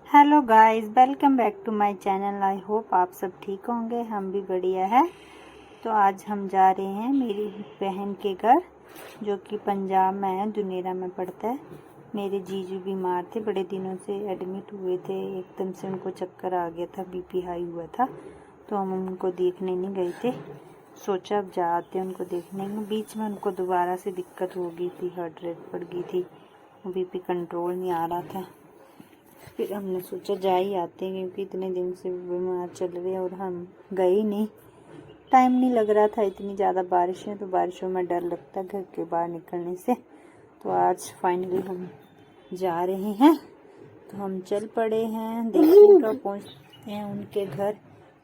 Hello guys, welcome back to my channel. I hope आप सब ठीक होंगे, हम भी बढ़िया है। तो आज हम जा रहे हैं मेरी बहन के घर, जो कि पंजाब में है, दुनेरा में पड़ता है। मेरे जीजू बीमार थे, बड़े दिनों से एडमिट हुए थे। एकदम से उनको चक्कर आ गया था, बीपी हाई हुआ था, तो हम उनको देखने नहीं गए थे। सोचा अब जाते उनको देखने में। बीच में उनको दोबारा से दिक्कत हो गई थी, हार्ट रेट बढ़ गई थी, बीपी कंट्रोल नहीं आ रहा था। फिर हमने सोचा जा ही आते हैं, क्योंकि इतने दिन से बीमार चल रहे हैं और हम गए ही नहीं। टाइम नहीं लग रहा था, इतनी ज़्यादा बारिश है, तो बारिशों में डर लगता है घर के बाहर निकलने से। तो आज फाइनली हम जा रहे हैं, तो हम चल पड़े हैं। देखते कब पहुँचते हैं उनके घर,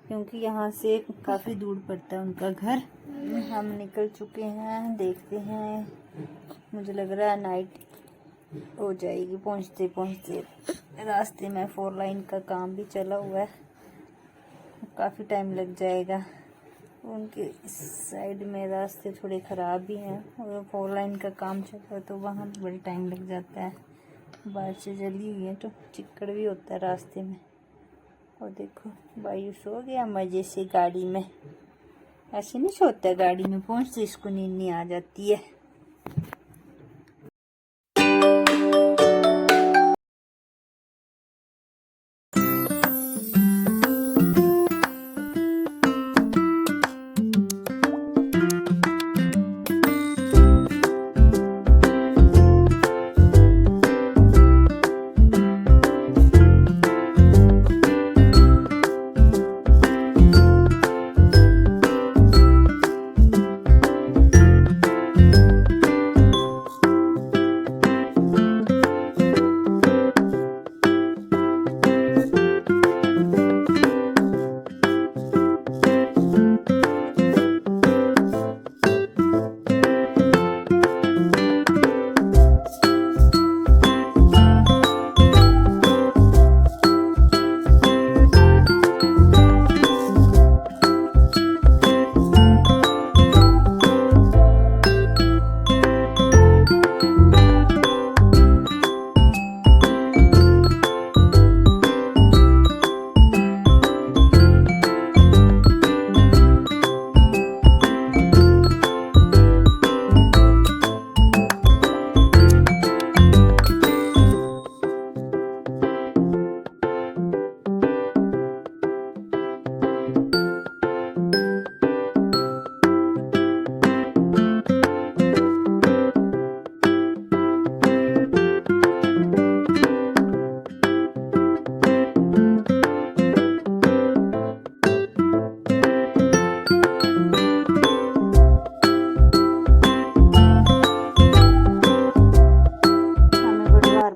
क्योंकि यहाँ से काफ़ी दूर पड़ता है उनका घर। हम निकल चुके हैं, देखते हैं। मुझे लग रहा है नाइट हो जाएगी पहुँचते पहुँचते। रास्ते में 4 लाइन का काम भी चला हुआ है, काफ़ी टाइम लग जाएगा। उनके साइड में रास्ते थोड़े ख़राब भी हैं, और 4 लाइन का काम चल रहा है, तो वहाँ भी बड़ा टाइम लग जाता है। बारिशें जली हुई हैं, तो चिक्कड़ भी होता है रास्ते में। और देखो भाई सो गया मज़े से गाड़ी में। ऐसे नहीं सोता है गाड़ी में, पहुँचते इसको नींद नहीं आ जाती है।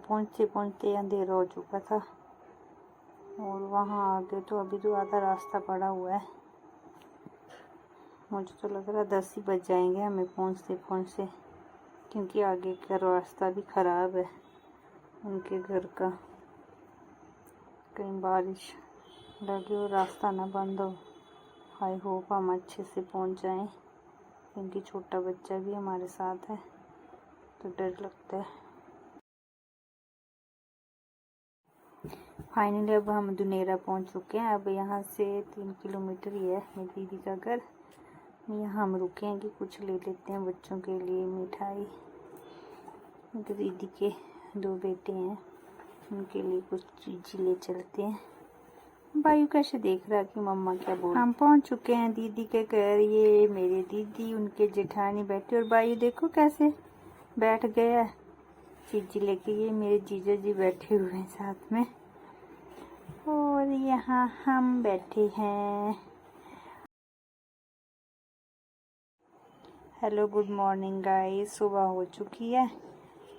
पहुँचते पहुँचते अंधेरा हो चुका था, और वहाँ आगे तो अभी तो आधा रास्ता पड़ा हुआ है। मुझे तो लग रहा है 10 ही बज जाएंगे हमें पहुँचते पहुँचते, क्योंकि आगे का रास्ता भी ख़राब है उनके घर का। कहीं बारिश लगे और रास्ता ना बंद हो। आई होप हम अच्छे से पहुँच जाएं, क्योंकि छोटा बच्चा भी हमारे साथ है, तो डर लगता है। फाइनली अब हम दुनेरा पहुंच चुके हैं। अब यहाँ से 3 किलोमीटर ही है मेरी दीदी का घर। यहाँ हम रुके हैं कि कुछ ले लेते हैं बच्चों के लिए मिठाई। तो दीदी के 2 बेटे हैं, उनके लिए कुछ चीज़ ले चलते हैं। बायू कैसे देख रहा है कि मम्मा क्या बोल। हम पहुंच चुके हैं दीदी के घर। ये मेरी दीदी, उनके जेठानी बैठे, और बायू देखो कैसे बैठ गया है चीज़ लेके। ये मेरे जीजा जी बैठे हुए हैं साथ में, और यहाँ हम बैठे हैं। हेलो गुड मॉर्निंग गाइस, सुबह हो चुकी है,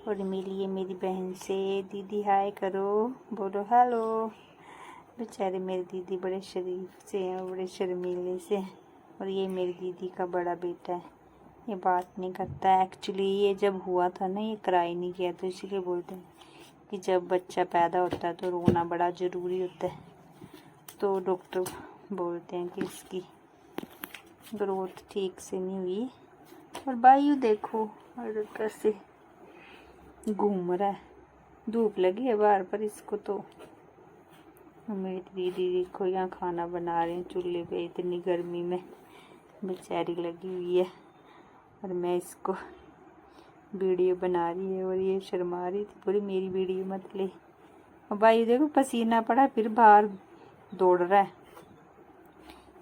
और मिलिए मेरी बहन से। दीदी हाय करो, बोलो हेलो। बेचारे मेरी दीदी बड़े शरीफ से हैं, बड़े शर्मीले से। और ये मेरी दीदी का बड़ा बेटा है, ये बात नहीं करता है। एक्चुअली ये जब हुआ था ना, ये क्राई नहीं किया, तो इसीलिए बोलते हैं कि जब बच्चा पैदा होता है तो रोना बड़ा ज़रूरी होता है। तो डॉक्टर बोलते हैं कि इसकी ग्रोथ ठीक से नहीं हुई। और बायू देखो और कैसे घूम रहा है, धूप लगी है बाहर पर इसको, तो मेरी दीदी देखो यहाँ खाना बना रहे हैं चूल्हे पे, इतनी गर्मी में बेचारी लगी हुई है और मैं इसको वीडियो बना रही है और ये शर्मा रही थी, बोली मेरी वीडियो मत ले। और भाई देखो पसीना पड़ा फिर बाहर दौड़ रहा है।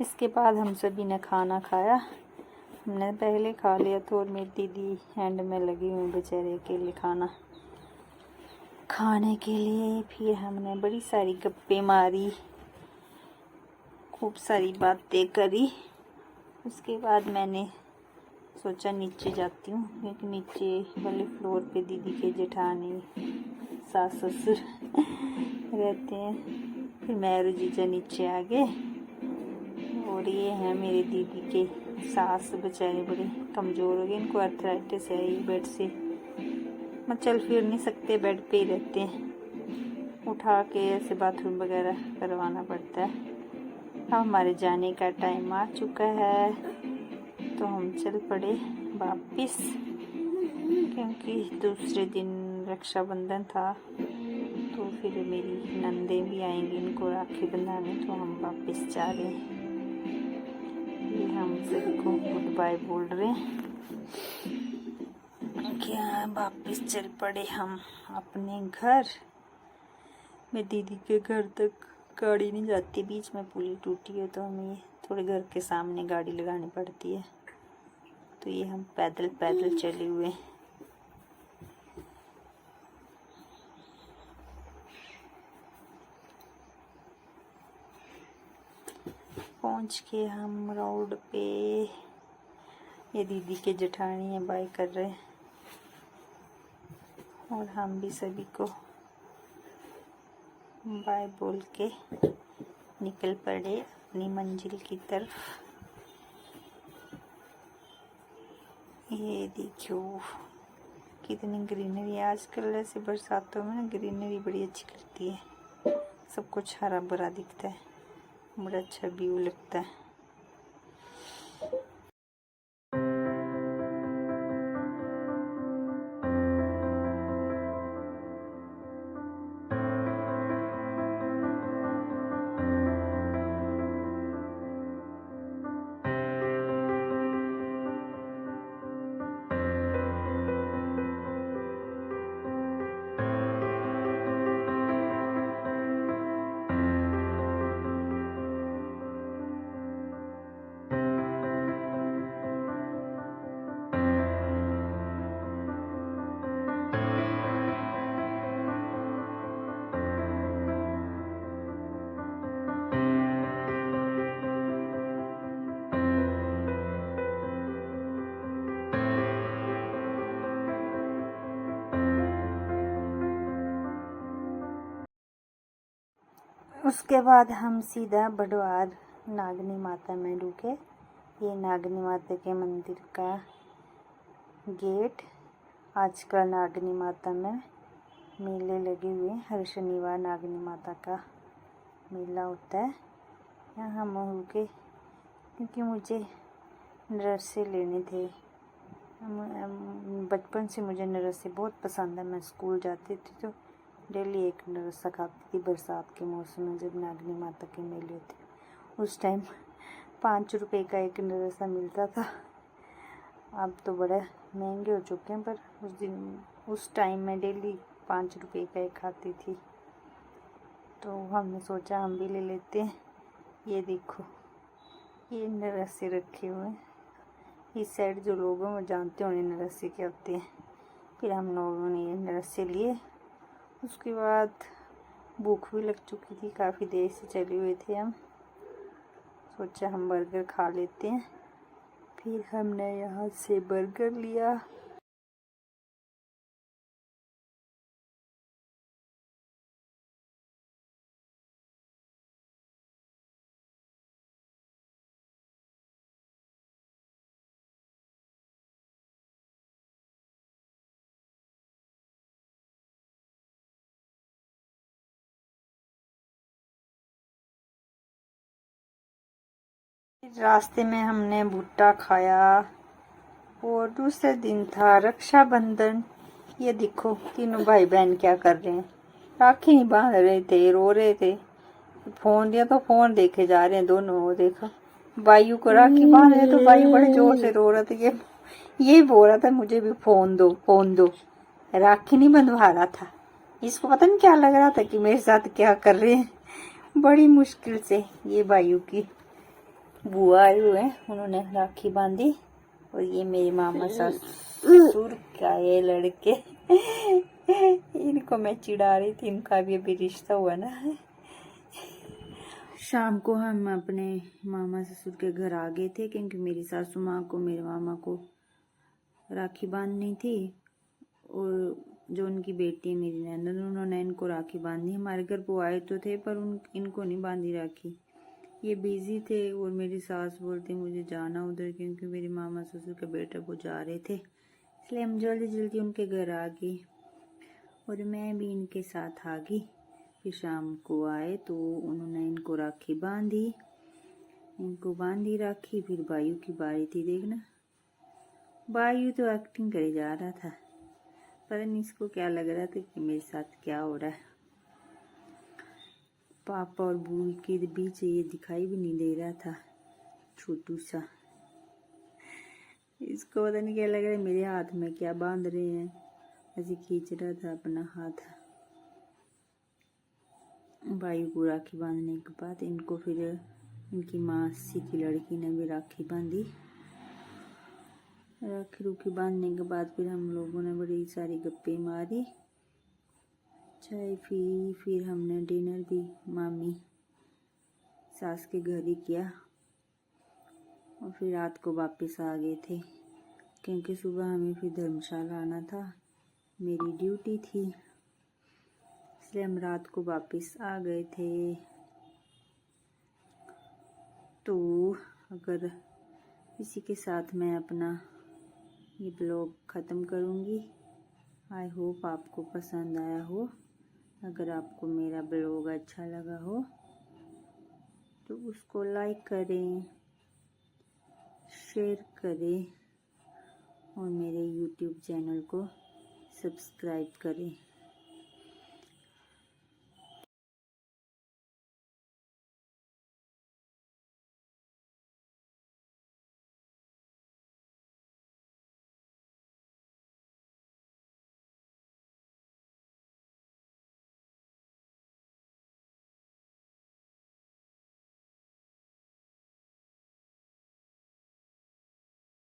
इसके बाद हम सभी ने खाना खाया, हमने पहले खा लिया तो, और मेरी दीदी एंड में लगी हुई बेचारे के लिए खाना खाने के लिए। फिर हमने बड़ी सारी गप्पे मारी, खूब सारी बातें करी। उसके बाद मैंने सोचा नीचे जाती हूँ, क्योंकि नीचे वाले फ्लोर पे दीदी के जेठानी सास ससुर रहते हैं। फिर मैं और जीजा नीचे आ गए और ये हैं मेरे दीदी के सास, बेचारे बड़े कमज़ोर हो गए, इनको आर्थराइटिस है, ये बेड से मत चल फिर नहीं सकते, बेड पे ही रहते हैं, उठा के ऐसे बाथरूम वगैरह करवाना पड़ता है। अब हमारे जाने का टाइम आ चुका है तो हम चल पड़े वापिस, क्योंकि दूसरे दिन रक्षाबंधन था तो फिर मेरी नंदे भी आएंगी, इनको राखी बंधाने, तो हम वापस जा रहे हैं। ये हम सभी को गुड बाय बोल रहे हैं, क्या वापस चल पड़े हम अपने घर। मैं दीदी के घर तक गाड़ी नहीं जाती, बीच में पुली टूटी है तो हमें थोड़े घर के सामने गाड़ी लगानी पड़ती है, तो ये हम पैदल पैदल चले हुए। पहुंच के हम रोड पे, ये दीदी के जेठानी है बाय कर रहे हैं और हम भी सभी को बाय बोल के निकल पड़े अपनी मंजिल की तरफ। ये देखो कितनी ग्रीनरी, आजकल ऐसे बरसातों में ना ग्रीनरी बड़ी अच्छी लगती है, सब कुछ हरा भरा दिखता है, बड़ा अच्छा व्यू लगता है। उसके बाद हम सीधा बड़वार नागनी माता में रुके। ये नागनी माता के मंदिर का गेट। आजकल नागनी माता में मेले लगे हुए हैं, हर शनिवार नागनी माता का मेला होता है। यहाँ हम रुके क्योंकि मुझे नरसे लेने थे। बचपन से मुझे नरसे बहुत पसंद है, मैं स्कूल जाती थी तो डेली एक नरसा खाती थी। बरसात के मौसम में जब नागनी माता के मेले होते, उस टाइम 5 रुपए का एक नरसा मिलता था। अब तो बड़े महंगे हो चुके हैं, पर उस टाइम में डेली 5 रुपए का एक खाती थी, तो हमने सोचा हम भी ले लेते हैं। ये देखो ये नरसे रखे हुए हैं, इस साइड जो लोग हैं वो जानते होंगे नरसे क्या होते हैं। फिर हम लोगों ने ये नरसे लिए। उसके बाद भूख भी लग चुकी थी, काफ़ी देर से चले हुए थे हम, सोचा हम बर्गर खा लेते हैं। फिर हमने यहाँ से बर्गर लिया। रास्ते में हमने भुट्टा खाया और दूसरे दिन था रक्षाबंधन। ये देखो तीनों भाई बहन क्या कर रहे हैं, राखी नहीं बांध रहे थे, रो रहे थे। फोन दिया तो फोन देखे जा रहे हैं दोनों। वो देखो बायू को राखी बांध रहे तो बायू बड़े जोर से रो रहा था। ये बोल रहा था मुझे भी फोन दो फोन दो। राखी नहीं बंधवा रहा था। इसको पता नहीं क्या लग रहा था कि मेरे साथ क्या कर रहे हैं। बड़ी मुश्किल से ये बायू की बुआ आए हुए हैं, उन्होंने राखी बांधी। और ये मेरे मामा ससुर का ये लड़के इनको मैं चिढ़ा रही थी। इनका भी अभी रिश्ता हुआ ना। शाम को हम अपने मामा ससुर के घर आ गए थे क्योंकि मेरी सासू माँ को मेरे मामा को राखी बांधनी थी। और जो उनकी बेटी है मेरी नंदन, उन्होंने इनको राखी बांधी। हमारे घर वो आए तो थे पर इनको नहीं बांधी राखी। ये बिजी थे और मेरी सास बोलती मुझे जाना उधर क्योंकि मेरे मामा ससुर के बेटे वो जा रहे थे, इसलिए हम जल्दी जल्दी उनके घर आ गए और मैं भी इनके साथ आ गई। फिर शाम को आए तो उन्होंने इनको राखी बांधी, इनको बांधी राखी। फिर बायू की बारी थी। देखना बायू तो एक्टिंग करे जा रहा था, पता नहीं इसको क्या लग रहा था कि मेरे साथ क्या हो रहा है। पापा और बूई के बीच ये दिखाई भी नहीं दे रहा था, छोटू सा। इसको पता नहीं क्या लग रहा है मेरे हाथ में क्या बांध रहे हैं, ऐसे खींच रहा था अपना हाथ। बायू को राखी बांधने के बाद इनको फिर इनकी मासी की लड़की ने भी राखी बांधी। राखी रूखी बांधने के बाद फिर हम लोगों ने बड़ी सारी गप्पे मारी, चाय पी। फिर हमने डिनर भी मामी सास के घर ही किया और फिर रात को वापस आ गए थे क्योंकि सुबह हमें फिर धर्मशाला आना था, मेरी ड्यूटी थी, इसलिए हम रात को वापस आ गए थे। तो अगर इसी के साथ मैं अपना ये ब्लॉग ख़त्म करूँगी। आई होप आपको पसंद आया हो। अगर आपको मेरा ब्लॉग अच्छा लगा हो तो उसको लाइक करें, शेयर करें और मेरे YouTube चैनल को सब्सक्राइब करें।